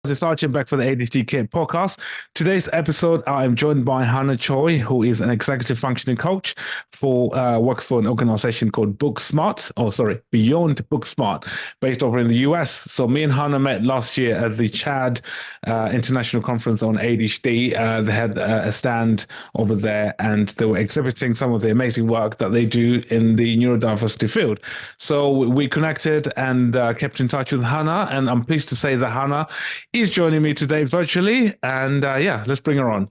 It's Archie and back for the ADHD Kid podcast. Today's episode, I'm joined by Hannah Choi, who is an executive functioning coach works for an organization called Beyond Book Smart, based over in the US. So me and Hannah met last year at the CHAD International Conference on ADHD. They had a stand over there, and they were exhibiting some of the amazing work that they do in the neurodiversity field. So we connected and kept in touch with Hannah, and I'm pleased to say that Hannah is joining me today virtually. And let's bring her on.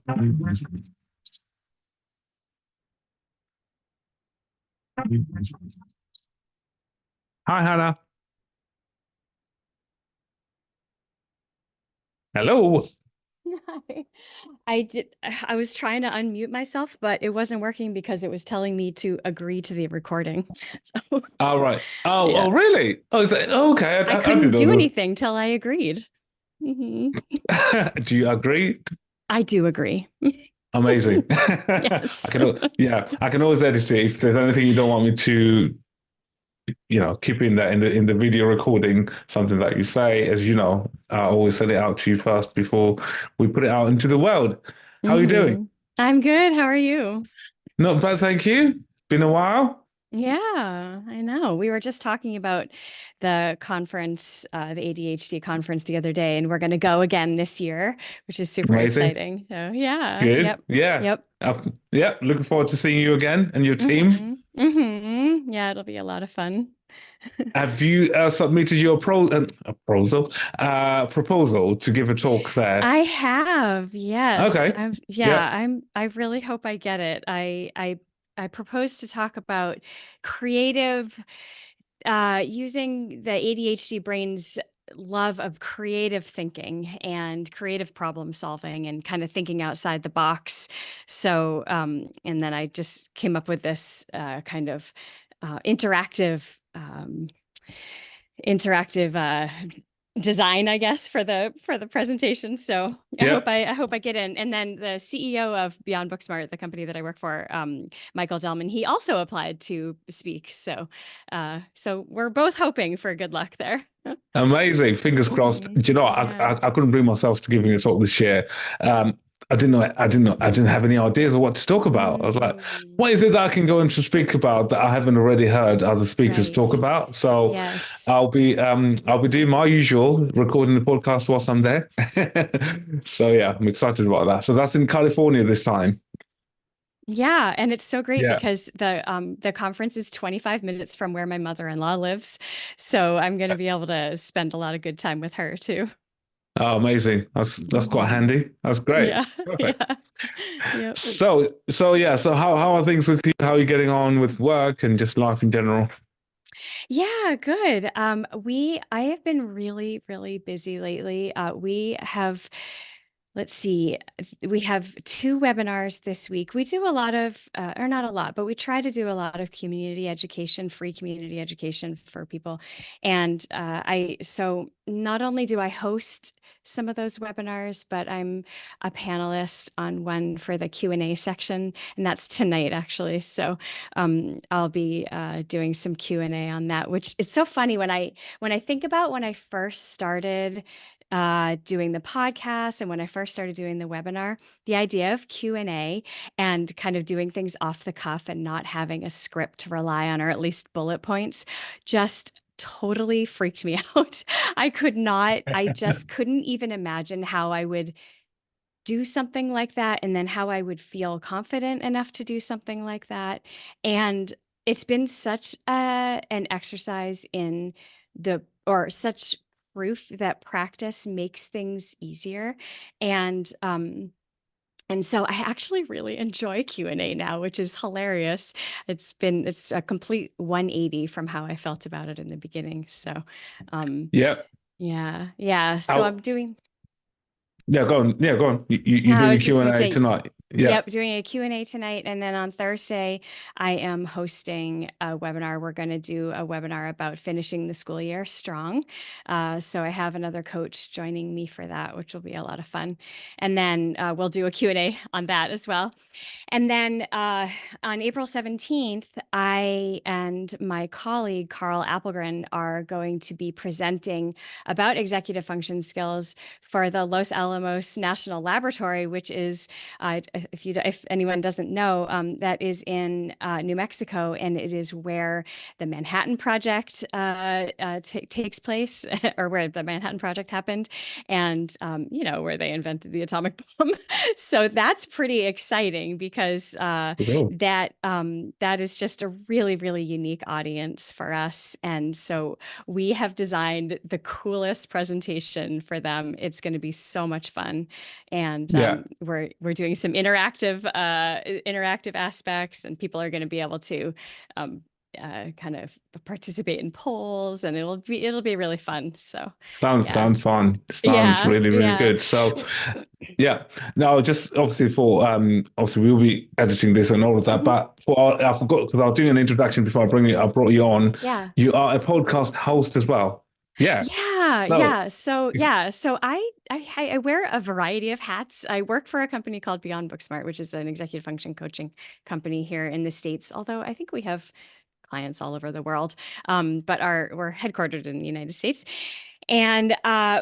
Hi, Hannah. Hello. Hi. I was trying to unmute myself, but it wasn't working because it was telling me to agree to the recording. So All right. Oh, yeah, oh, really? Oh, okay. I I didn't couldn't know do there was. anything till I agreed. Mhm. Do you agree? I do agree. Amazing. Yes. I can always edit it if there's anything you don't want me to, keep in that in the video recording, something that you say, as you know, I always send it out to you first before we put it out into the world. How are you doing? I'm good. How are you? Not bad, thank you. Been a while. Yeah, I know. We were just talking about the conference, the ADHD conference the other day, and we're going to go again this year, which is super Amazing. exciting. So yeah, Good. yep, Yeah. yep. Yeah. Looking forward to seeing you again and your team. Yeah, it'll be a lot of fun. Have you submitted your proposal to give a talk there? I have, yes. Okay. Yeah. I really hope I get it. I propose to talk about creative, using the ADHD brain's love of creative thinking and creative problem solving and kind of thinking outside the box. So, and then I just came up with this kind of interactive design, I guess, for the presentation. So Yeah. I hope I get in. And then the CEO of Beyond Booksmart, the company that I work for, Michael Delman, he also applied to speak. So so we're both hoping for good luck there. Amazing. Fingers crossed. Do you know, Yeah. I couldn't bring myself to giving a talk this year. Um, I didn't have any ideas of what to talk about. I was like, Mm, what is it that I can go and to speak about that I haven't already heard other speakers talk right. about? So Yes. I'll be doing my usual, recording the podcast whilst I'm there. So yeah, I'm excited about that. So that's in California this time. Yeah, and it's so great Yeah. because the conference is 25 minutes from where my mother-in-law lives. So I'm going to be able to spend a lot of good time with her too. Oh, amazing. That's quite Mhm. handy. That's great. Yeah. Perfect. Yeah. Yep. So how are things with you? How are you getting on with work and just life in general? Yeah, good. I have been really, really busy lately. We have Let's see. We have two webinars this week. We do a lot of, or not a lot, but we try to do a lot of community education, free community education for people. And so not only do I host some of those webinars, but I'm a panelist on one for the Q&A section, and that's tonight actually. So I'll be doing some Q&A on that, which is so funny when I think about when I first started doing the podcast and when I first started doing the webinar, the idea of Q&A and kind of doing things off the cuff and not having a script to rely on, or at least bullet points, just totally freaked me out. I just couldn't even imagine how I would do something like that and then how I would feel confident enough to do something like that. And it's been such an exercise in such proof that practice makes things easier. And and so I actually really enjoy Q&A now, which is hilarious. It's a complete 180 from how I felt about it in the beginning. So um Yeah. yeah. So How, I'm doing yeah, go on. Yeah, go on. You're I doing was just Q going and to A say, tonight. Yeah. Yep, doing a Q&A tonight. And then on Thursday, I am hosting a webinar. We're going to do a webinar about finishing the school year strong. So I have another coach joining me for that, which will be a lot of fun. And then we'll do a Q&A on that as well. And then on April 17th, I and my colleague, Carl Appelgren, are going to be presenting about executive function skills for the Los Alamos National Laboratory, which is, if anyone doesn't know, that is in New Mexico, and it is where the Manhattan Project takes place, or where the Manhattan Project happened, and where they invented the atomic bomb. So that's pretty exciting because Cool. that is just a really, really unique audience for us. And so we have designed the coolest presentation for them. It's going to be so much fun, and Yeah. we're doing some interactive aspects, and people are going to be able to kind of participate in polls, and it'll be really fun. So yeah, Sounds fun. Sounds yeah, really, really yeah. good. So yeah. No, just obviously for obviously we'll be editing this and all of that. Mhm. But I forgot because I was doing an introduction before I brought you on. Yeah. You are a podcast host as well. Yeah. Yeah, So yeah. So I wear a variety of hats. I work for a company called Beyond Booksmart, which is an executive function coaching company here in the States. Although I think we have clients all over the world, but we're headquartered in the United States. And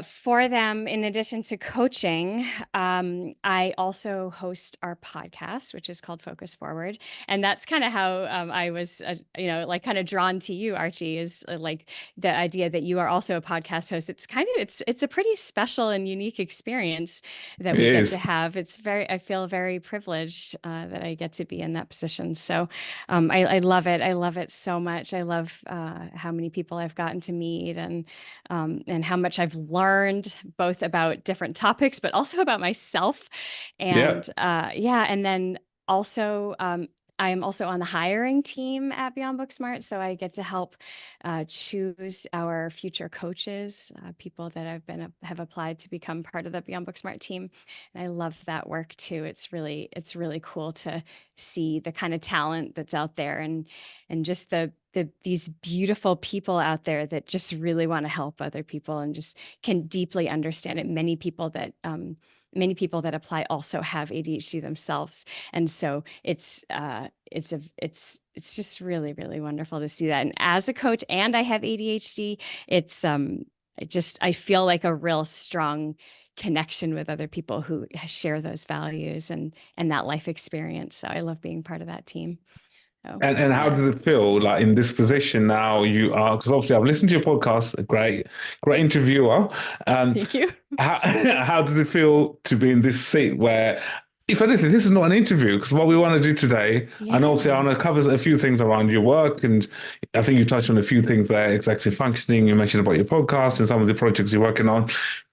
for them, in addition to coaching, I also host our podcast, which is called Focus Forward. And that's kind of how I was, like kind of drawn to you, Archie, is like the idea that you are also a podcast host. It's a pretty special and unique experience that it we get to is. have. I feel very privileged that I get to be in that position. So I love it. I love it so much. I love how many people I've gotten to meet, and how much I've learned both about different topics, but also about myself. Yeah. And yeah, and then also, I am also on the hiring team at Beyond Booksmart, so I get to help choose our future coaches, people that have applied to become part of the Beyond Booksmart team, and I love that work too. It's really cool to see the kind of talent that's out there, and just these beautiful people out there that just really want to help other people and just can deeply understand it. Many people that apply also have ADHD themselves, and so it's just really, really wonderful to see that. And as a coach, and I have ADHD, it's I feel like a real strong connection with other people who share those values and that life experience. So I love being part of that team. Oh And how yeah. does it feel like in this position now you are, because obviously I've listened to your podcast, a great interviewer. Thank you. How, how does it feel to be in this seat where, if anything, this is not an interview, because what we want to do today, and obviously I Yeah. want to cover a few things around your work, and I think you touched on a few things there, executive functioning, you mentioned about your podcast and some of the projects you're working on.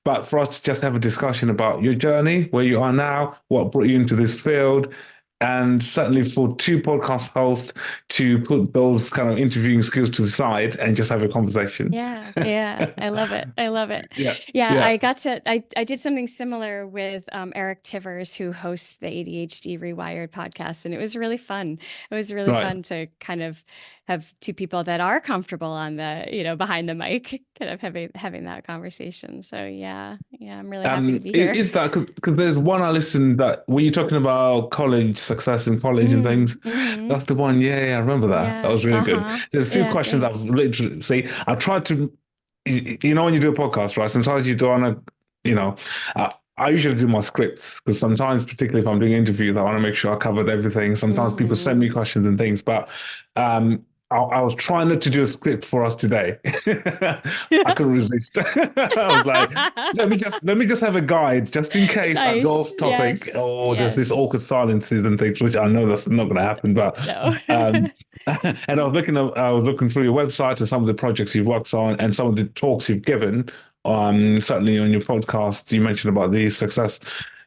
But for us to just have a discussion about your journey, where you are now, what brought you into this field, and certainly for two podcast hosts to put those kind of interviewing skills to the side and just have a conversation. Yeah, yeah, I love it. I love it. Yeah, Yeah, yeah, I did something similar with Eric Tivers, who hosts the ADHD Rewired podcast, and it was really fun. It was really right. fun to kind of have two people that are comfortable on behind the mic, kind of having that conversation. So yeah, yeah, I'm really happy to be here. Is that because there's one I listened that were you talking about college success in college and things? Mm-hmm. That's the one. Yeah, yeah, I remember that. That Yeah, was really good. uh-huh. There's a few Yeah, questions I've thanks. literally see. I tried to, when you do a podcast, right? Sometimes you don't want to, I usually do my scripts because sometimes, particularly if I'm doing interviews, I want to make sure I covered everything. Sometimes people send me Mm-hmm. questions and things, but I was trying not to do a script for us today. I couldn't resist. I was like, let me just have a guide just in case I go Nice. off topic Yes. or there's this Yes. awkward silences and things, which I know that's not going to happen. But No. um, and I was looking through your website and some of the projects you've worked on and some of the talks you've given. Certainly on your podcast, you mentioned about the success,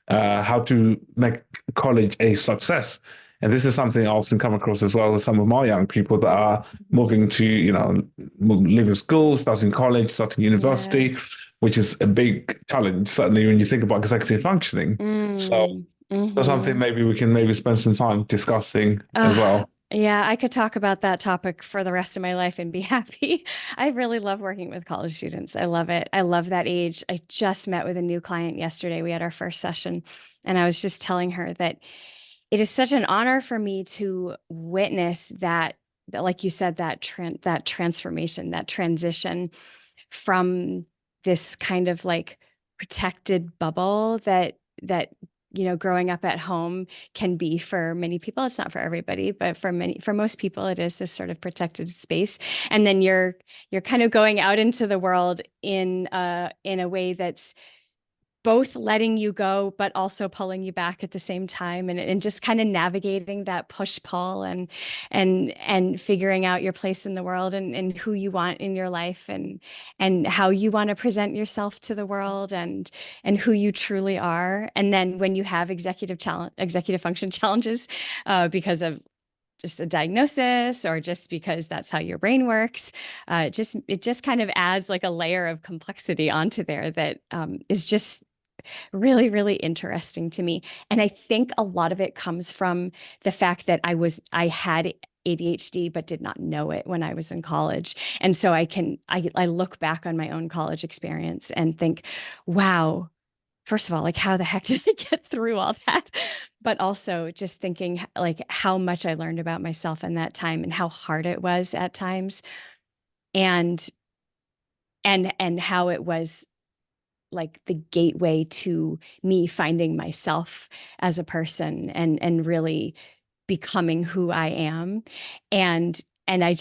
how to make college a success. And this is something I often come across as well with some of my young people that are moving to, leaving school, starting college, starting Yeah. university, which is a big challenge, certainly when you think about executive functioning. So Mm. That's something Hmm. maybe we can maybe spend some time discussing as Oh, well. yeah, I could talk about that topic for the rest of my life and be happy. I really love working with college students. I love it. I love that age. I just met with a new client yesterday. We had our first session, and I was just telling her that it is such an honor for me to witness that, like you said, that transformation, that transition from this kind of like protected bubble that growing up at home can be for many people. It's not for everybody, but for most people it is this sort of protected space. And then you're kind of going out into the world in a way that's both letting you go, but also pulling you back at the same time, and just kind of navigating that push pull and figuring out your place in the world, and who you want in your life, and how you want to present yourself to the world, and who you truly are. And then when you have executive function challenges, because of just a diagnosis or just because that's how your brain works, it just kind of adds like a layer of complexity onto there that is just really, really interesting to me. And I think a lot of it comes from the fact that I had ADHD but did not know it when I was in college. And so I look back on my own college experience and think, wow, first of all, like how the heck did I get through all that? But also just thinking like how much I learned about myself in that time and how hard it was at times, and and how it was like the gateway to me finding myself as a person, and really becoming who I am. And I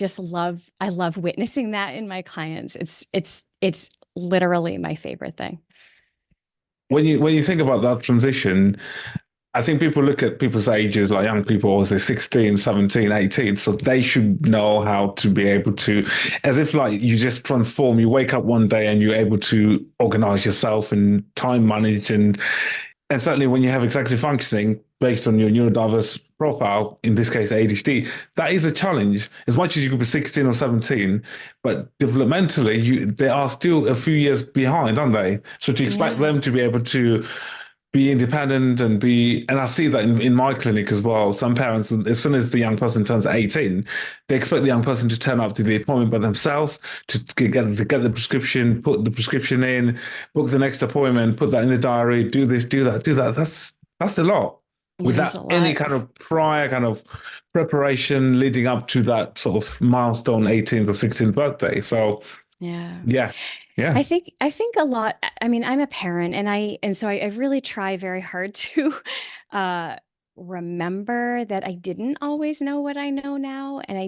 love witnessing that in my clients. It's literally my favorite thing. When you think about that transition, I think people look at people's ages, like young people, say 16, 17, 18. So they should know how to be able to, as if like you just transform, you wake up one day and you're able to organize yourself and time manage. And certainly when you have executive functioning based on your neurodiverse profile, in this case ADHD, that is a challenge. As much as you could be 16 or 17, but developmentally, they are still a few years behind, aren't they? So to expect Yeah. them to be able to be independent and I see that in my clinic as well. Some parents, as soon as the young person turns 18, they expect the young person to turn up to the appointment by themselves, to get the prescription, put the prescription in, book the next appointment, put that in the diary, do this, do that, do that. That's a lot It is a without any lot. kind of prior kind of preparation leading up to that sort of milestone 18th or 16th birthday. So Yeah. yeah, yeah. I think a lot. I mean, I'm a parent, and so I really try very hard to uh remember that I didn't always know what I know now, and I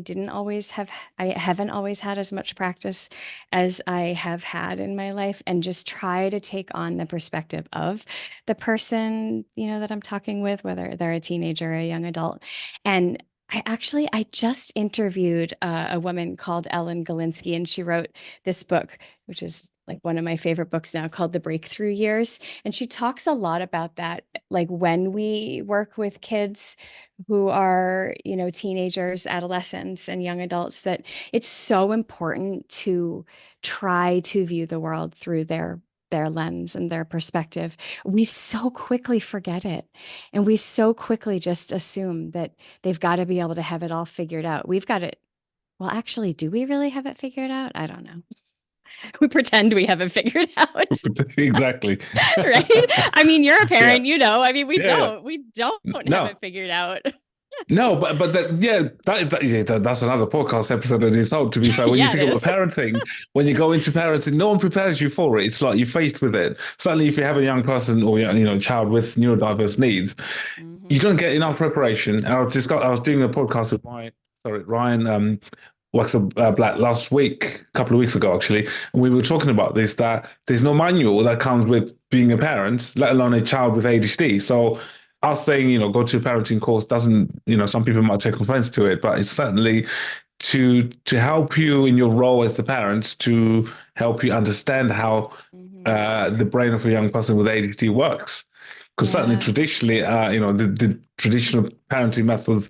haven't always had as much practice as I have had in my life, and just try to take on the perspective of the person, that I'm talking with, whether they're a teenager or a young adult. And I just interviewed a woman called Ellen Galinsky, and she wrote this book, which is like one of my favorite books now, called The Breakthrough Years. And she talks a lot about that, like when we work with kids who are, teenagers, adolescents, and young adults, that it's so important to try to view the world through their lens and their perspective. We so quickly forget it. And we so quickly just assume that they've got to be able to have it all figured out. We've got it. Well, actually, do we really have it figured out? I don't know. We pretend we have it figured out, Exactly. right? I mean, you're a Yeah, parent, I mean, we yeah, yeah. don't. We don't have No, it figured out. no, but that's another podcast episode in its own. To be fair, when you Yeah, it think about is. parenting, when you go into parenting, no one prepares you for it. It's like you're faced with it. Certainly, if you have a young person or child with neurodiverse needs, you Hmm. don't get enough preparation. And I was doing a podcast with Ryan works Black last week, a couple of weeks ago actually, and we were talking about this, that there's no manual that comes with being a parent, let alone a child with ADHD. So us saying, go to a parenting course doesn't, some people might take offense to it, but it's certainly to help you in your role as the parent, to help you understand how Hmm. the brain of a young person with ADHD works. Because certainly Yeah. traditionally, the traditional parenting methods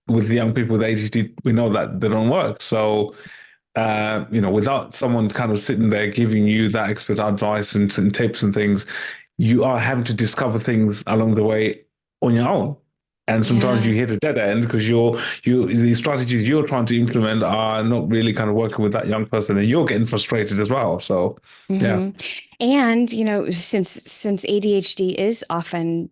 with the young people with ADHD, we know that they don't work. So, without someone kind of sitting there giving you that expert advice and tips and things, you are having to discover things along the way on your own. And sometimes you Yeah. hit a dead end because the strategies you're trying to implement are not really kind of working with that young person, and you're getting frustrated as well. So, yeah, Hmm. And, since ADHD is often,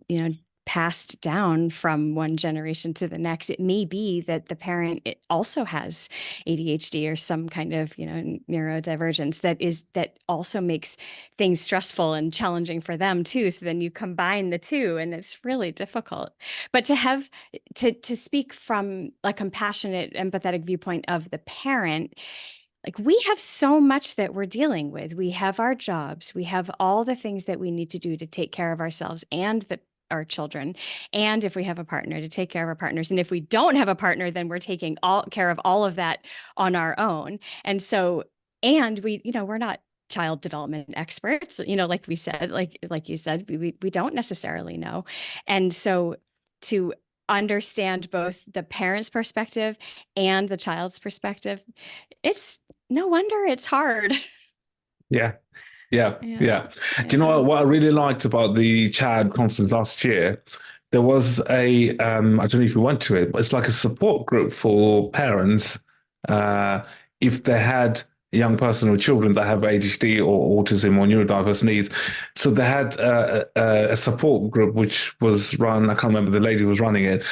passed down from one generation to the next, it may be that the parent also has ADHD or some kind of, neurodivergence that also makes things stressful and challenging for them too. So then you combine the two, and it's really difficult. But to speak from a compassionate, empathetic viewpoint of the parent, like we have so much that we're dealing with. We have our jobs, we have all the things that we need to do to take care of ourselves and our children. And if we have a partner, to take care of our partners. And if we don't have a partner, then we're taking all care of all of that on our own. And so, and we're not child development experts, like we said, like you said, we don't necessarily know. And so to understand both the parent's perspective and the child's perspective, it's no wonder it's hard. yeah. Yeah, Yeah. yeah. Do you know Yeah. what I really liked about the CHAD conference last year? There was I don't know if you went to it, but it's like a support group for parents if they had a young person or children that have ADHD or autism or neurodiverse needs. So they had a support group which was run, I can't remember the lady who was running it,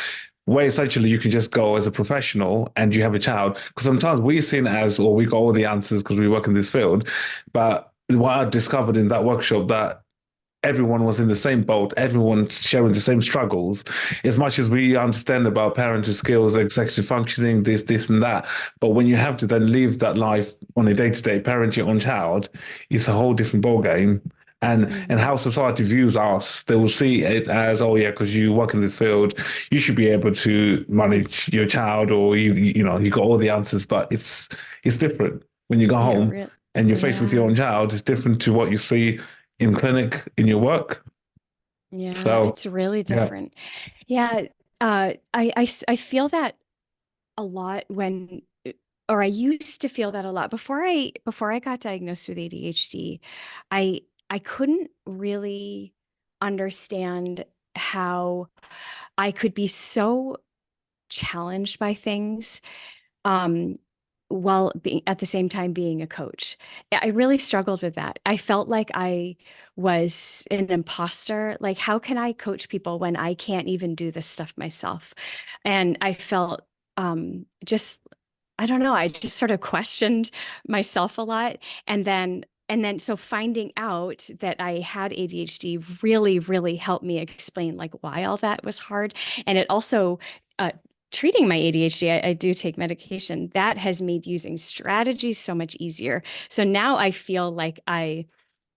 where essentially you can just go as a professional and you have a child. Because sometimes we're seen as, or we got all the answers because we work in this field. But what I discovered in that workshop that everyone was in the same boat, everyone's sharing the same struggles. As much as we understand about parenting skills, executive functioning, this, and that, but when you have to then live that life on a day-to-day, parent your own child, it's a whole different ballgame. And how Hmm. society views us, they will see it as, oh yeah, because you work in this field, you should be able to manage your child, or you got all the answers. But it's different when you go Yeah, home and you're faced with your yeah. own child. It's different to what you see in clinic, in your work. Yeah, So it's really yeah, different. Yeah. I feel that a lot when, or I used to feel that a lot before I got diagnosed with ADHD. I couldn't really understand how I could be so challenged by things, um, while being at the same time being a coach. Yeah, I really struggled with that. I felt like I was an imposter. Like, how can I coach people when I can't even do this stuff myself? And I felt, just, I don't know, I just sort of questioned myself a lot. And then so finding out that I had ADHD really, really helped me explain like why all that was hard. And it also, uh, treating my ADHD, I do take medication. That has made using strategies so much easier. So now I feel like I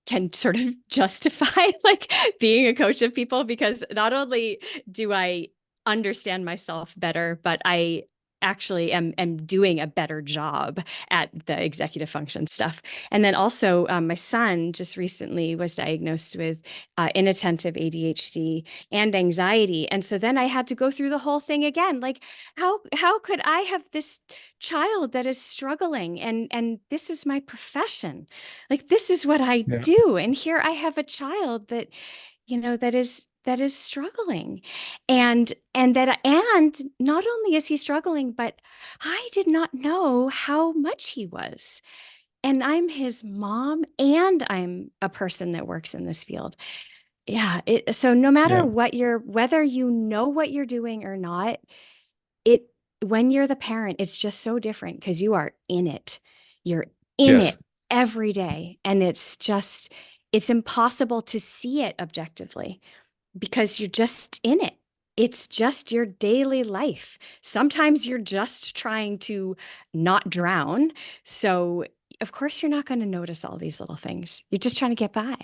can sort of justify like being a coach of people, because not only do I understand myself better, but I actually am doing a better job at the executive function stuff. And then also, my son just recently was diagnosed with inattentive ADHD and anxiety. And so then I had to go through the whole thing again. Like, how could I have this child that is struggling, and this is my profession? Like, this is what I yeah, do, and here I have a child that, that is struggling. And not only is he struggling, but I did not know how much he was. And I'm his mom, and I'm a person that works in this field. Yeah, so no matter yeah, whether you know what you're doing or not, it when you're the parent, it's just so different because you are in it. You're in yes, it every day. And it's impossible to see it objectively because you're just in it. It's just your daily life. Sometimes you're just trying to not drown. So, of course, you're not going to notice all these little things. You're just trying to get by.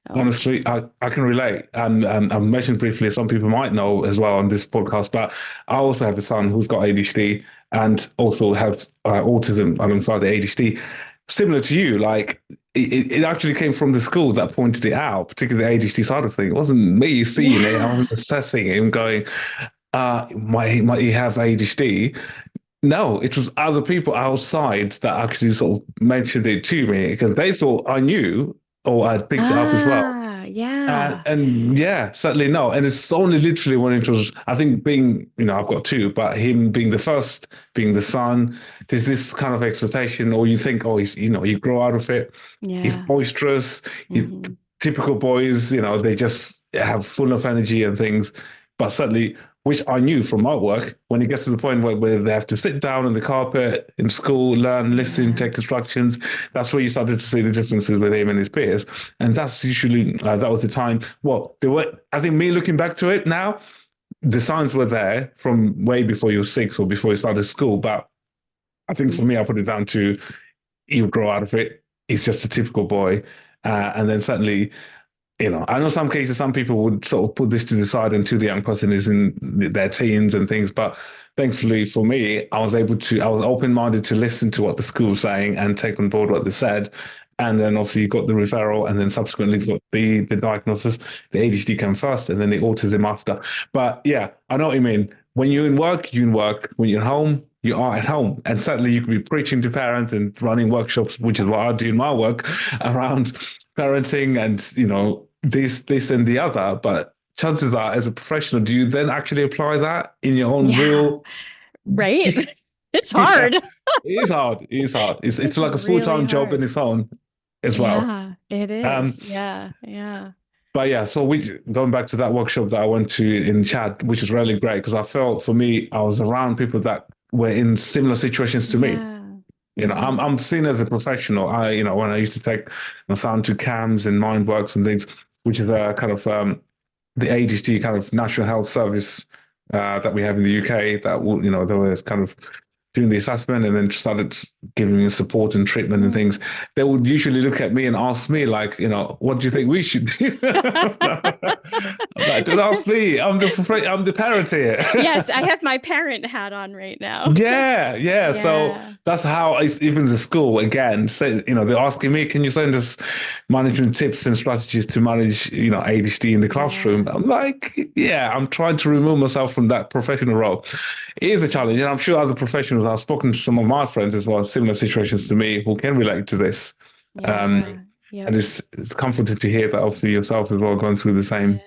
Oh, honestly, I can relate. And I've mentioned briefly, some people might know as well on this podcast, but I also have a son who's got ADHD and also has autism alongside the ADHD. Similar to you, like it actually came from the school that pointed it out, particularly the ADHD side of things. It wasn't me seeing it. I yeah. wasn't assessing it and going, might he have ADHD? No, it was other people outside that actually sort of mentioned it to me because they thought I knew or I'd picked it up as Ah, well. Yeah. And yeah, certainly no. And it's only literally when it was, I think being, I've got two, but him being the first, being the son, there's this kind of expectation, or you think, oh, he's, you grow out of it. He's Yeah. boisterous. Hmm. Typical boys, they just have full of energy and things. But certainly, which I knew from my work, when it gets to the point where they have to sit down on the carpet in school, learn, listen, Yeah. take instructions, that's where you started to see the differences with him and his peers. And that's usually, that was the time. Well, there were, I think me looking back to it now, the signs were there from way before you were six or before you started school. But I think for Yeah. me, I put it down to he'll grow out of it. He's just a typical boy. And then certainly, I know some cases, some people would sort of put this to the side until the young person is in their teens and things. But thankfully for me, I was open-minded to listen to what the school was saying and take on board what they said. And then obviously you got the referral and then subsequently got the diagnosis. The ADHD came first and then the autism after. But yeah, I know what you mean. When you're in work, you're in work. When you're at home, you are at home. And certainly you can be preaching to parents and running workshops, which is what I do in my work around parenting and, this and the other. But chances are, as a professional, do you then actually apply that in your own Yeah. real? Right. It's Yeah, hard. it is hard. It is hard. It's It's like a really full-time job in hard. its own as well. Yeah, it Um, is. Yeah. Yeah. but yeah, so going back to that workshop that I went to in Chad, which was really great because I felt for me, I was around people that were in similar situations to me. Yeah. I'm Hmm. I'm seen as a professional. When I used to take my son to CAMS and Mindworks and things, which is a kind of the ADHD kind of national health service that we have in the UK. That will, they were kind of doing the assessment and then started giving me support and treatment and things. They would usually look at me and ask me like, what do you think we should do? I'm like, don't ask me. I'm the parent here. Yes, I have my parent hat on right now. Yeah, yeah. So Yeah. that's how even the school again say, they're asking me, can you send us management tips and strategies to manage, ADHD in the classroom? Yeah. I'm like, yeah, I'm trying to remove myself from that professional role. It is a challenge, and I'm sure as a professional, I've spoken to some of my friends as well, similar situations to me, who can relate to this. Yeah. And Yep. it's comforting to hear that obviously yourself as well going through the Yeah. same.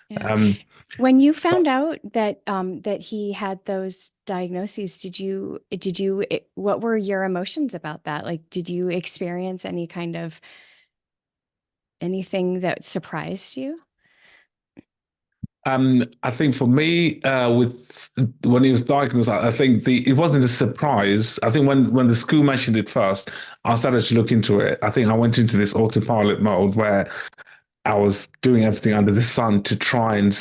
Yeah. Um, When you found out that he had those diagnoses, what were your emotions about that? Like, did you experience any kind of anything that surprised you? I think for me, with when he was diagnosed, I think it wasn't a surprise. I think when the school mentioned it first, I started to look into it. I think I went into this autopilot mode where I was doing everything under the sun to try and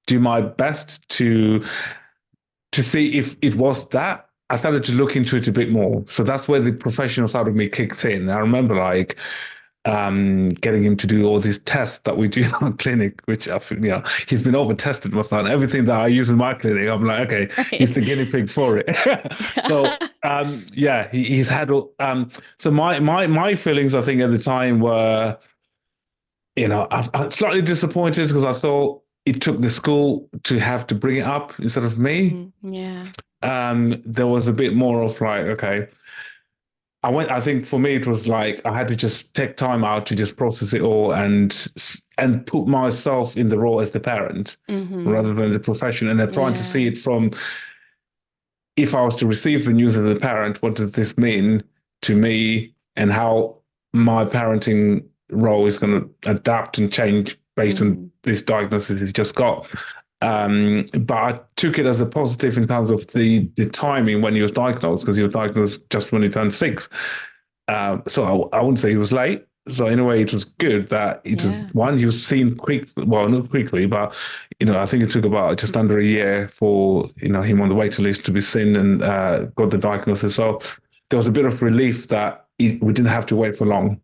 do my best to see if it was that. I started to look into it a bit more. So that's where the professional side of me kicked in. I remember like getting him to do all these tests that we do in our clinic, which I think, he's been over tested, my son. Everything that I use in my clinic, I'm like, okay, he's Right. the guinea pig for it. So yeah, he's had so my feelings, I think at the time were, I'm slightly disappointed because I thought it took the school to have to bring it up instead of me. Yeah. There was a bit more of like, okay, I think for me, it was like I had to just take time out to just process it all and put myself in the role as the parent Hmm. rather than the profession. And then trying to see Yeah. it from, if I was to receive the news as a parent, what does this mean to me and how my parenting role is going to adapt and change based on Hmm. this diagnosis he's just got. But I took it as a positive in terms of the timing when he was diagnosed, because he was diagnosed just when he turned six. So I wouldn't say he was late. So in a way, it was good that it was Yeah. one, he was seen quick, well, not quickly, but I think it took about just under a year for him on the waiting list to be seen and got the diagnosis. So there was a bit of relief that we didn't have to wait for long.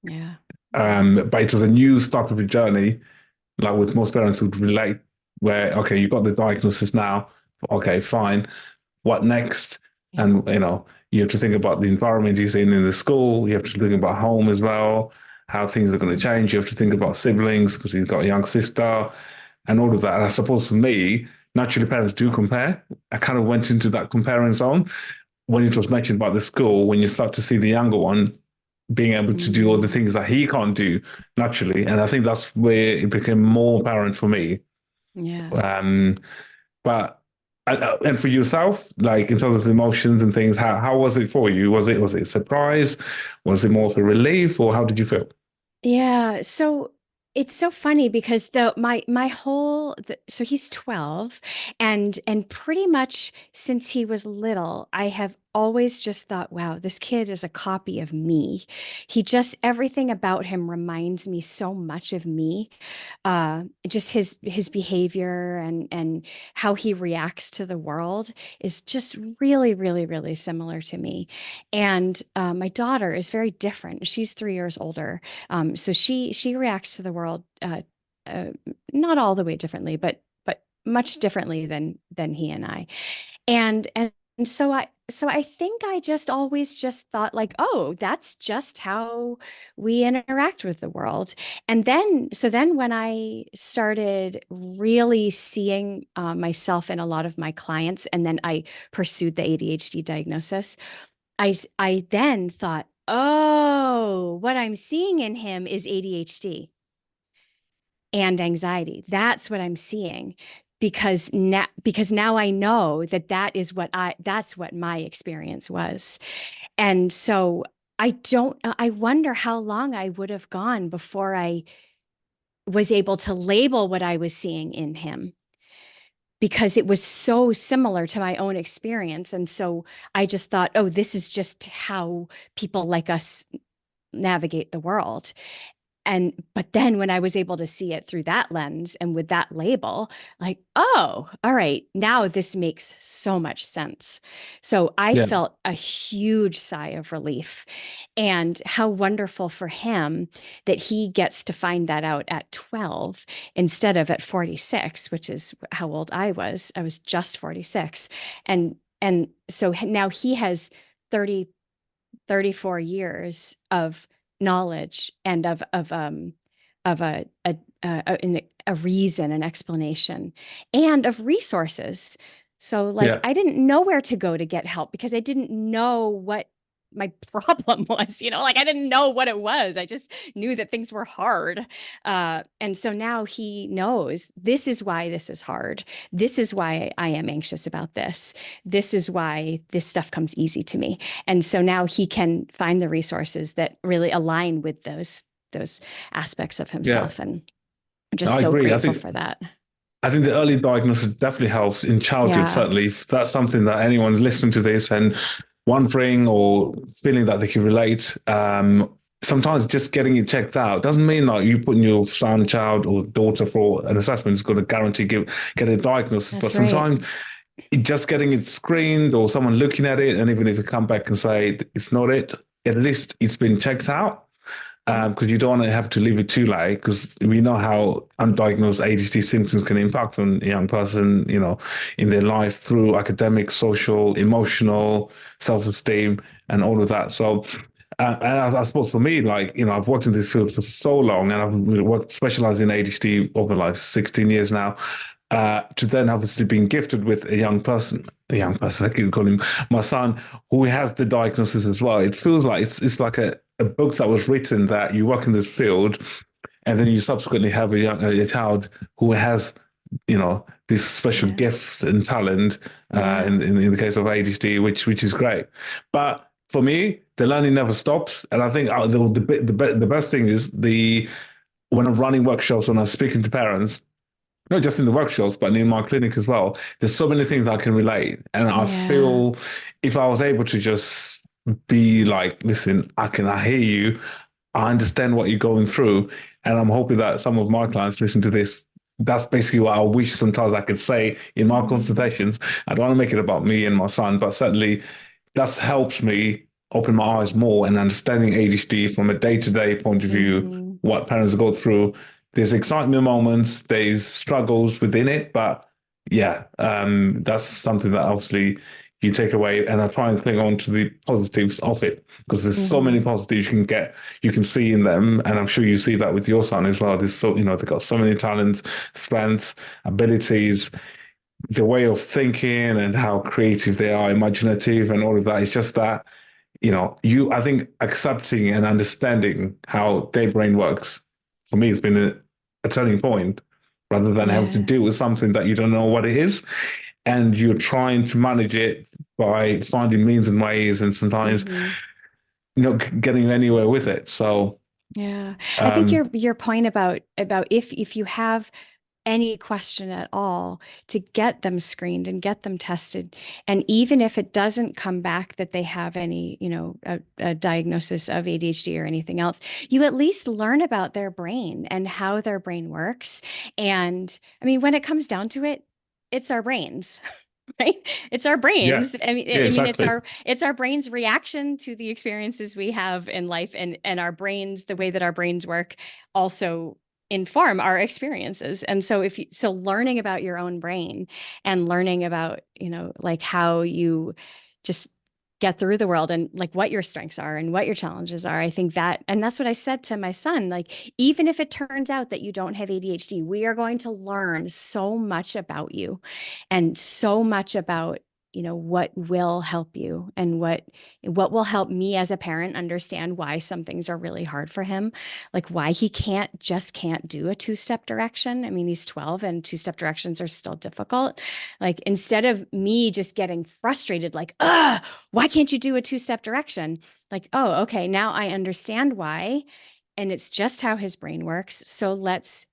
Yeah. Yeah. But it was a new start of a journey, like with most parents would relate, where okay, you got the diagnosis now, okay, fine, what next? Yeah. And you have to think about the environment he's in the school. You have to think about home as well, how things are going to change. You have to think about siblings because he's got a young sister and all of that. And I suppose for me, naturally parents do compare. I kind of went into that comparing zone when it was mentioned about the school. When you start to see the younger one being able to do all the Mm, things that he can't do naturally. And I think that's where it became more apparent for me. yeah. Um, but and for yourself, like in terms of emotions and things, how was it for you? Was it a surprise? Was it more of a relief, or how did you feel? Yeah, so it's so funny because my whole so he's 12, and pretty much since he was little, I have always just thought, wow, this kid is a copy of me. He just everything about him reminds me so much of me. Just his behavior and how he reacts to the world is just really, really, really similar to me. And my daughter is very different. She's 3 years older, so she reacts to the world uh, not all the way differently, but much differently than he and I. And so I think I just always just thought like, oh, that's just how we interact with the world. And then when I started really seeing myself in a lot of my clients, and then I pursued the ADHD diagnosis, I then thought, oh, what I'm seeing in him is ADHD and anxiety. That's what I'm seeing because now I know that that's what my experience was. And so I wonder how long I would have gone before I was able to label what I was seeing in him because it was so similar to my own experience. And so I just thought, oh, this is just how people like us navigate the world. And but then when I was able to see it through that lens and with that label, like, oh, all right, now this makes so much sense. So I Yeah, felt a huge sigh of relief. And how wonderful for him that he gets to find that out at 12 instead of at 46, which is how old I was. I was just 46. And so now he has 30 34 years of knowledge and of a reason, an explanation, and of resources. So like yeah, I didn't know where to go to get help because I didn't know what my problem was, like I didn't know what it was. I just knew that things were hard. And so now he knows this is why this is hard. This is why I am anxious about this. This is why this stuff comes easy to me. And so now he can find the resources that really align with those aspects of yeah. himself. And I'm just I so agree. grateful for that. I think the early diagnosis definitely helps in childhood, Yeah, certainly. If that's something that anyone listening to this and wondering or feeling that they can relate, sometimes just getting it checked out doesn't mean that you putting your son, child, or daughter for an assessment is going to guarantee get a diagnosis. But that's right. sometimes just getting it screened or someone looking at it, and even if they come back and say it's not it, at least it's been checked out because you don't want to have to leave it too late because we know how undiagnosed ADHD symptoms can impact on a young person, in their life through academic, social, emotional, self-esteem, and all of that. So, and I suppose for me, like, I've worked in this field for so long and I've worked specialized in ADHD over like 16 years now. To then obviously being gifted with a young person, I can call him my son, who has the diagnosis as well. It feels like it's like a book that was written that you work in this field, and then you subsequently have a child who has, these special Yeah. gifts and talent. Yeah. In the case of ADHD, which is great. But for me, the learning never stops, and I think the best thing is when I'm running workshops, when I'm speaking to parents, not just in the workshops, but in my clinic as well. There's so many things I can relate. And I Yeah. feel if I was able to just be like, listen, I hear you. I understand what you're going through. And I'm hoping that some of my clients listen to this. That's basically what I wish sometimes I could say in my Mm-hmm. consultations. I don't want to make it about me and my son, but certainly that helps me open my eyes more and understanding ADHD from a day-to-day point of view, Mm-hmm. what parents go through. There's excitement moments, there's struggles within it, but yeah, that's something that obviously you take away, and I try and cling on to the positives of it because there's so many Mm-hmm. positives you can see in them, and I'm sure you see that with your son as well. There's they've got so many talents, strengths, abilities, the way of thinking and how creative they are, imaginative, and all of that. It's just that I think accepting and understanding how their brain works for me has been a turning point, rather than having to Yeah. deal with something that you don't know what it is, and you're trying to manage it by finding means and ways, and sometimes Hmm. getting anywhere with it. So Yeah. I think um, your point about if you have any question at all, to get them screened and get them tested. And even if it doesn't come back that they have any, a diagnosis of ADHD or anything else, you at least learn about their brain and how their brain works. And I mean, when it comes down to it, it's our brains. Right? It's our yeah, brains. I mean, yeah, it's exactly. our brain's reaction to the experiences we have in life, and our brains, the way that our brains work, also inform our experiences. And so learning about your own brain and learning about, like how you just get through the world and like what your strengths are and what your challenges are. I think that, and that's what I said to my son, like, even if it turns out that you don't have ADHD, we are going to learn so much about you and so much about what will help you and what will help me as a parent understand why some things are really hard for him, like why he can't do a two-step direction. I mean, he's 12 and two-step directions are still difficult. Like, instead of me just getting frustrated, like, why can't you do a two-step direction? Like, oh, okay, now I understand why, and it's just how his brain works, so let's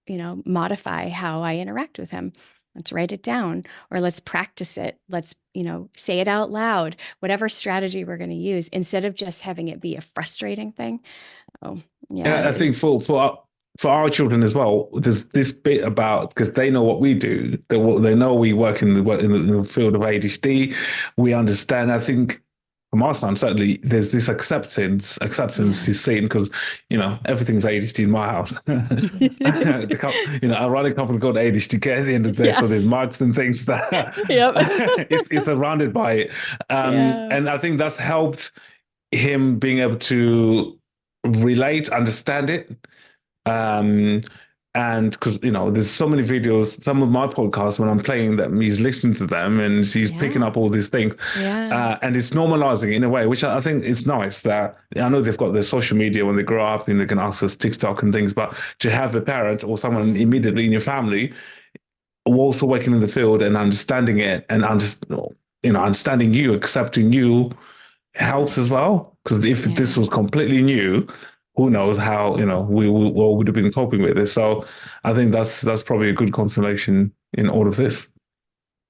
modify how I interact with him. Let's write it down, or let's practice it. Let's, say it out loud, whatever strategy we're going to use, instead of just having it be a frustrating thing. Oh, yeah, And I think it's, for our children as well, there's this bit about, because they know what we do. They know we work in the field of ADHD. We understand. I think from our son, certainly there's this acceptance yeah. is seen, because everything's ADHD in my house. I run a company called ADHD Care at the end of the day, so there's Yes. marks and things that Yep. it's surrounded by it. Yeah. And I think that's helped him being able to relate, understand it. Um, and because there's so many videos, some of my podcasts, when I'm playing them, he's listening to them and he's picking Yeah. up all these things, Yeah. and it's normalizing it in a way, which I think is nice. That I know they've got their social media when they grow up and they can access TikTok and things, but to have a parent or someone Mm. immediately in your family also working in the field and understanding it, and understanding you, accepting you, helps as well. Because if this Yeah. was completely new, who knows how we all would have been coping with this. So I think that's probably a good consolation in all of this.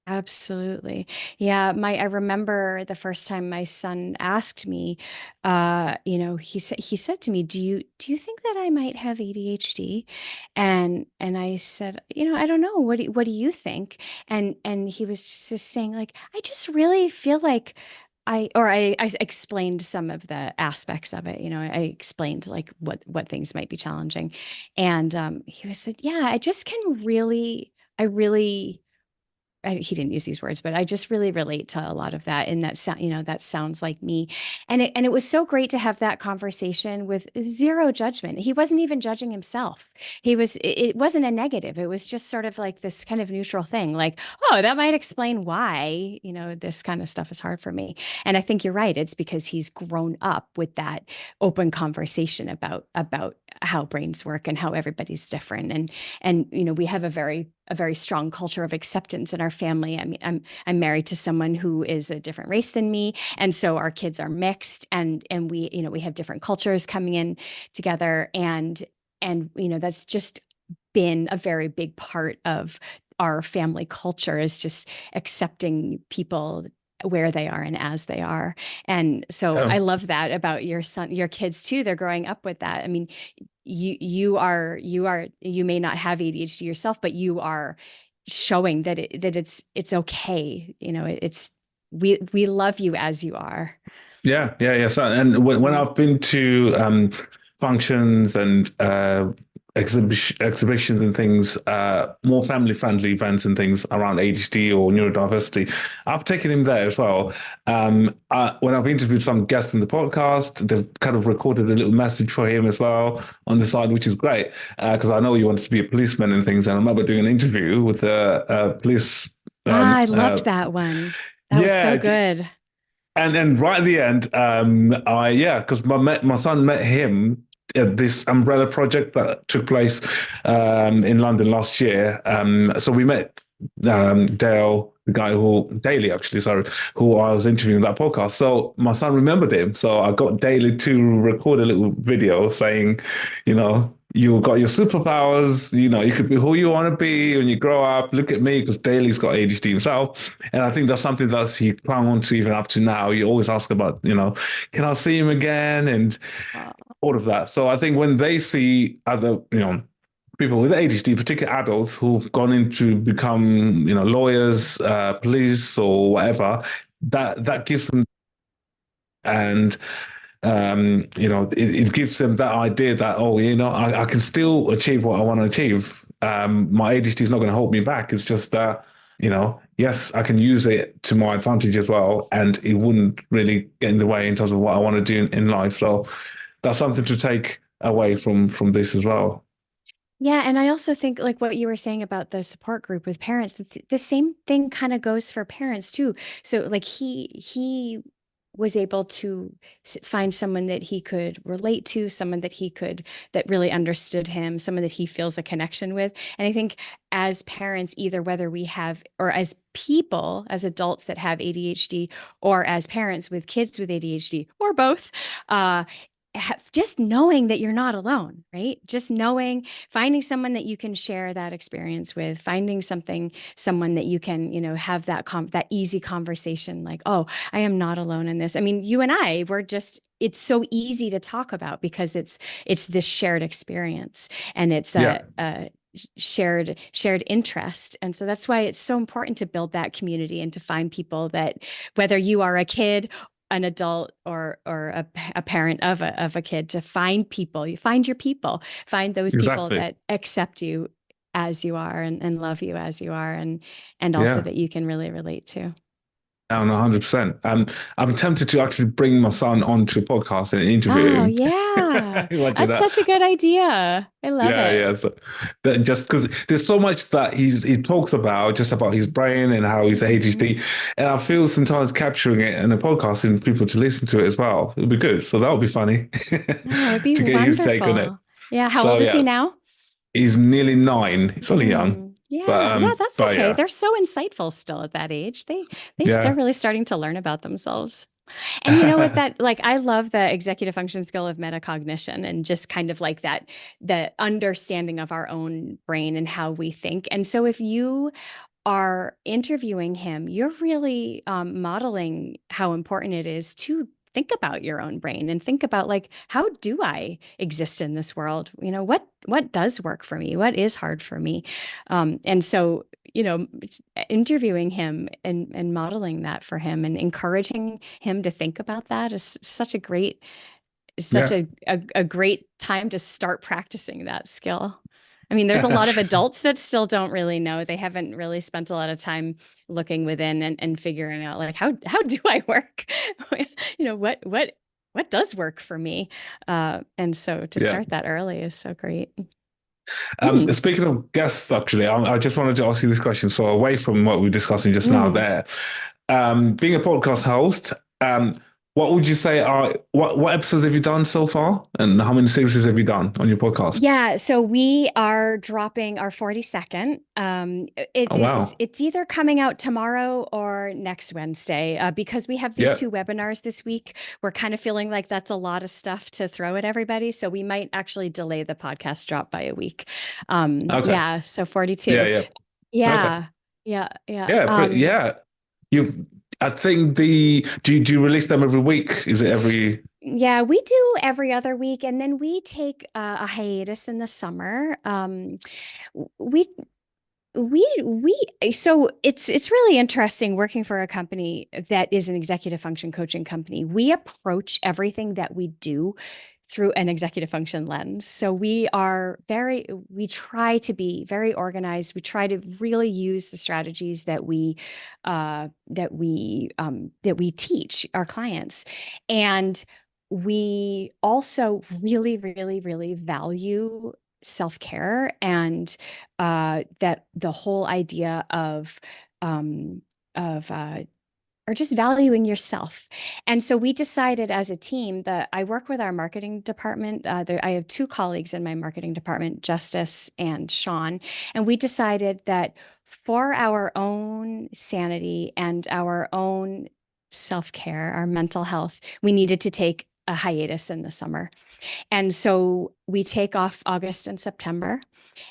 Absolutely. Yeah, I remember the first time my son asked me, he said to me, "Do you think that I might have ADHD?" And I said, "I don't know. What do you think?" And he was just saying, like, "I just really feel like I explained some of the aspects of it. I explained like what things might be challenging." And he was said, "Yeah, I just can really I really he didn't use these words, but I just really relate to a lot of that. And that sound, that sounds like me." And it was so great to have that conversation with zero judgment. He wasn't even judging himself. It wasn't a negative. It was just sort of like this kind of neutral thing, like, oh, that might explain why, this kind of stuff is hard for me. And I think you're right. It's because he's grown up with that open conversation about how brains work and how everybody's different. And we have a very strong culture of acceptance in our family. I mean, I'm married to someone who is a different race than me, and so our kids are mixed, and we have different cultures coming in together, and that's just been a very big part of our family culture, is just accepting people where they are and as they are. And so I Yeah, love that about your kids too. They're growing up with that. I mean, you may not have ADHD yourself, but you are showing that it's okay. We love you as you are. yeah. So, and when Mm. I've been to functions and exhibitions and things, more family friendly events and things around ADHD or neurodiversity, I've taken him there as well. When I've interviewed some guests in the podcast, they've kind of recorded a little message for him as well on the side, which is great, because I know he wants to be a policeman and things. And I remember doing an interview with a police. I loved that one. That was so Yeah, good. And then right at the end, because my son met him at this umbrella project that took place in London last year. So we met Dale, the guy who Daly actually, sorry, who I was interviewing that podcast. So my son remembered him. So I got Daly to record a little video saying, you got your superpowers. You could be who you want to be when you grow up. Look at me, because Daly's got ADHD himself. And I think that's something that he clung on to even up to now. You always ask about, can I see him again? And all of that. So I think when they see other, people with ADHD, particularly adults who've gone into become, lawyers, police, or whatever, that gives them, and it gives them that idea that, oh, I can still achieve what I want to achieve. My ADHD is not going to hold me back. It's just that, yes, I can use it to my advantage as well, and it wouldn't really get in the way in terms of what I want to do in life. So that's something to take away from this as well. Yeah, and I also think like what you were saying about the support group with parents, the same thing kind of goes for parents too. So like he was able to find someone that he could relate to, someone that really understood him, someone that he feels a connection with. And I think as parents, either whether we have, or as people, as adults that have ADHD, or as parents with kids with ADHD, or both, uh, just knowing that you're not alone, right? Just knowing, finding someone that you can share that experience with, finding someone that you can, have that easy conversation, like, oh, I am not alone in this. I mean, you and I, it's so easy to talk about because it's this shared experience, and it's Yeah, a shared interest. And so that's why it's so important to build that community and to find people that, whether you are a kid, an adult, or a parent of a kid, to find people. You find your people, find those people exactly. that accept you as you are, and love you as you are, and also Yeah. that you can really relate to. 100%. I'm tempted to actually bring my son onto a podcast and interview Oh him. yeah, Imagine that's that. such a good idea. I love Yeah, it. yeah. So that, just because there's so much that he talks about, just about his brain and how he's Mhm. ADHD, and I feel sometimes capturing it in a podcast and people to listen to it as well. It'd be good. So that would be funny Oh, it'd be to get his take on it. wonderful. Yeah, how So old is he yeah, now? he's nearly 9. He's only young, but Yeah, that's but okay. yeah, They're so insightful still at that age. They're yeah, really starting to learn about themselves. And you know what, that like I love the executive function skill of metacognition, and just kind of like that, the understanding of our own brain and how we think. And so if you are interviewing him, you're really modeling how important it is to think about your own brain and think about, like, how do I exist in this world? What does work for me? What is hard for me? And so, interviewing him and modeling that for him and encouraging him to think about that is such yeah. a great time to start practicing that skill. I mean, there's a lot of adults that still don't really know. They haven't really spent a lot of time looking within and figuring out, like, how do I work? What does work for me? And so to Yeah. start that early is so great. Hmm. Speaking of guests, actually, I just wanted to ask you this question. So away from what we were discussing just now, Mm. there, being a podcast host, what would you say are what episodes have you done so far, and how many series have you done on your podcast? Yeah, so we are dropping our 42nd. Oh wow, It's either coming out tomorrow or next Wednesday, because we have these yeah, two webinars this week. We're kind of feeling like that's a lot of stuff to throw at everybody, so we might actually delay the podcast drop by a week. okay, Yeah, so yeah, 42. yeah, okay, Yeah, yeah, yeah. yeah, yeah. You, I think do you release them every week? Is it every? Yeah, we do every other week, and then we take a hiatus in the summer. We so it's really interesting working for a company that is an executive function coaching company. We approach everything that we do through an executive function lens. So we try to be very organized. We try to really use the strategies that we teach our clients. And we also really, really, really value self-care, and that the whole idea of um, of or just valuing yourself. And so we decided as a team that I work with our marketing department. I have two colleagues in my marketing department, Justice and Sean. And we decided that for our own sanity and our own self-care, our mental health, we needed to take a hiatus in the summer. And so we take off August and September,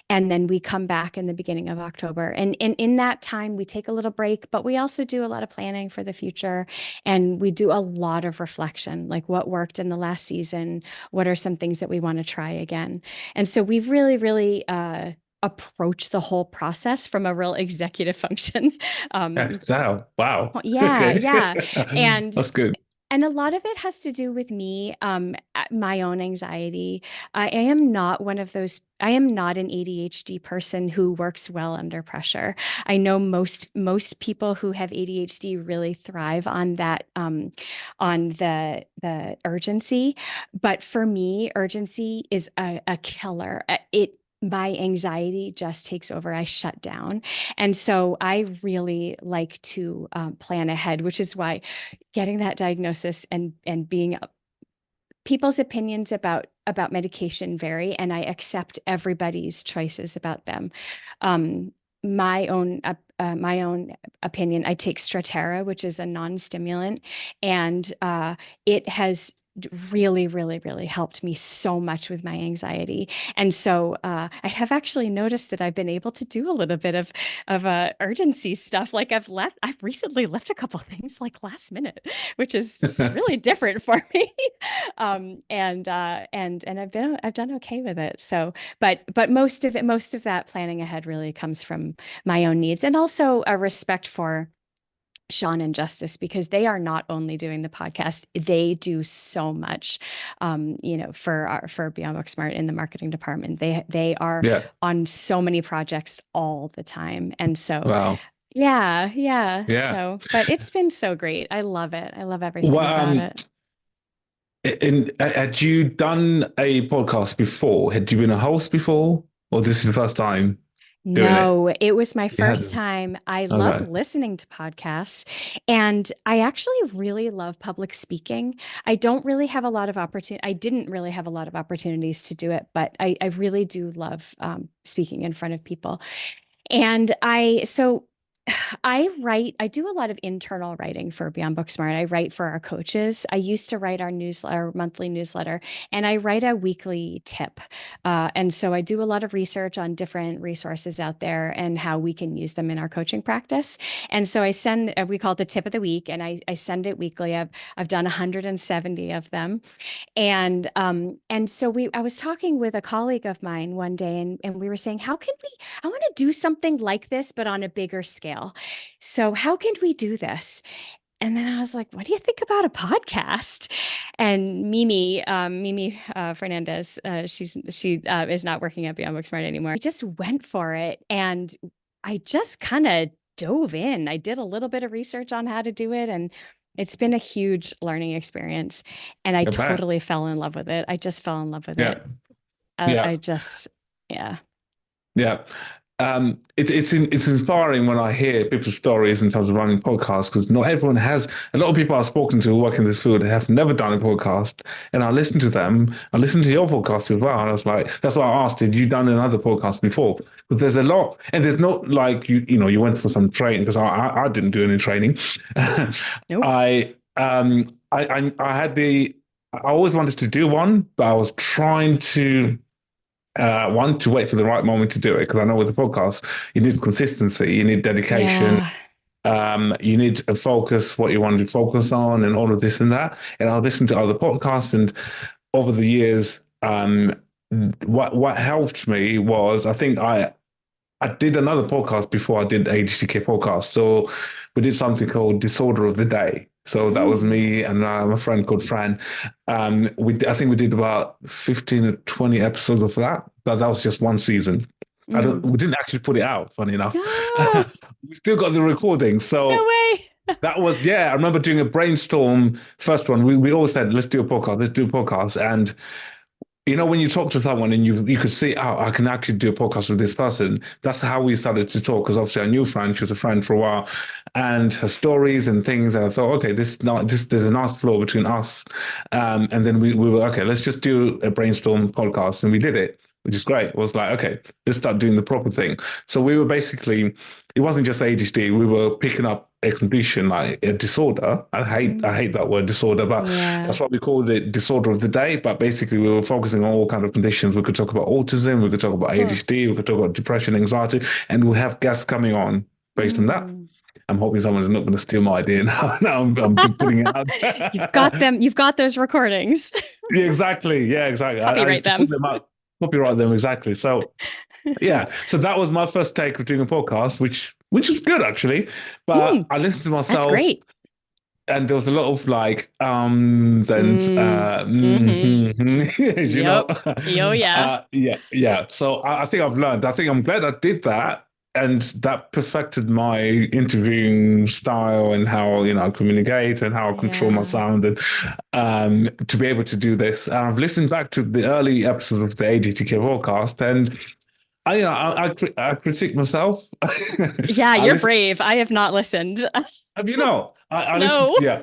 and then we come back in the beginning of October. And in that time, we take a little break, but we also do a lot of planning for the future. And we do a lot of reflection, like what worked in the last season, what are some things that we want to try again. And so we really, really approach the whole process from a real executive function. Um, Wow. yeah, Okay. yeah. And That's good. a lot of it has to do with me, my own anxiety. I am not one of those, I am not an ADHD person who works well under pressure. I know most people who have ADHD really thrive on that, on the urgency. But for me, urgency is a killer. My anxiety just takes over. I shut down. And so I really like to plan ahead, which is why getting that diagnosis and being people's opinions about medication vary, and I accept everybody's choices about them. Um, my own opinion, I take Strattera, which is a non-stimulant, and it has really, really, really helped me so much with my anxiety. And so I have actually noticed that I've been able to do a little bit of urgency stuff. Like I've recently left a couple things like last minute, which is really different for me. And I've done okay with it. So, but most of that planning ahead really comes from my own needs, and also a respect for Sean and Justice, because they are not only doing the podcast, they do so much, for Beyond Book Smart in the marketing department. They are Yeah. on so many projects all the time. And so, Wow. yeah, yeah. Yeah. So, but it's been so great. I love it. I love everything Well, about it. had you done a podcast before? Had you been a host before, or this is the first time doing it? No, it was my You first hadn't. time. I love Okay. listening to podcasts, and I actually really love public speaking. I don't really have a lot of opportunity. I didn't really have a lot of opportunities to do it, but I really do love speaking in front of people. And I do a lot of internal writing for Beyond Booksmart. I write for our coaches. I used to write our newsletter, our monthly newsletter, and I write a weekly tip. And so I do a lot of research on different resources out there and how we can use them in our coaching practice. And so we call it the tip of the week, and I send it weekly. I've done 170 of them. And so I was talking with a colleague of mine one day, and we were saying, I want to do something like this, but on a bigger scale. So how can we do this? And then I was like, what do you think about a podcast? And Mimi Fernandez, she is not working at Beyond Booksmart anymore. I just went for it, and I just kind of dove in. I did a little bit of research on how to do it, and it's been a huge learning experience. And I I bet. totally fell in love with it. I just fell in love with Yeah. it. Yeah. I just, yeah. Yeah. It's inspiring when I hear people's stories in terms of running podcasts, because not everyone has. A lot of people I've spoken to who work in this field have never done a podcast, and I listen to them. I listen to your podcast as well, and I was like, that's why I asked, did you done another podcast before? Because there's a lot, and there's not like you went for some training, because I didn't do any training. Nope. I had I always wanted to do one, but I was trying to one, to wait for the right moment to do it, because I know with the podcast you need consistency, you need dedication, Yeah. you need to focus what you want to focus on, and all of this and that. And I'll listen to other podcasts, and over the years, what helped me was, I think I did another podcast before I did ADHD podcast. So we did something called Disorder of the Day. So that was Mm, me and my friend called Fran. I think we did about 15 or 20 episodes of that, but that was just one season. mm. We didn't actually put it out, funny enough. No, We still got the recording. no So way. that was, yeah, I remember doing a brainstorm. First one, we all said, let's do a podcast, let's do a podcast. And you know, when you talk to someone and you could see, oh, I can actually do a podcast with this person. That's how we started to talk. Because obviously I knew Fran, she was a friend for a while, and her stories and things. And I thought, okay, there's a nice flow between us. And then we were okay. Let's just do a brainstorm podcast, and we did it, which is great. It was like, okay, let's start doing the proper thing. So we were basically, it wasn't just ADHD. We were picking up a condition, like a disorder. I hate that word disorder, but Yeah. that's what we called it, disorder of the day. But basically, we were focusing on all kind of conditions. We could talk about autism, we could talk about Cool. ADHD, we could talk about depression, anxiety, and we have guests coming on based on that. I'm hoping someone's not going to steal my idea now. Now I'm putting it out. You've got them. You've got those recordings. Yeah, exactly. Yeah, exactly. Copyright I them. put them out, copyright them exactly. So yeah, so that was my first take of doing a podcast, which is good actually. But I listened to That's myself, great. and there was a lot of like and you know. Oh yeah. Yeah. So I think I've learned. I think I'm glad I did that, and that perfected my interviewing style and how I communicate and how I control my sound, and to be able to do this. And I've listened back to the early episodes of the ADTK podcast, and I critique myself. Yeah, you're brave. I have not listened. Have you not? I No. listened. Yeah.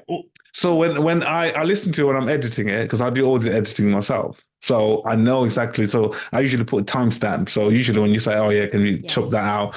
So when I listen to it when I'm editing it, because I do all the editing myself, so I know exactly. So I usually put a timestamp. So usually when you say, "Oh yeah, can you chop that out?"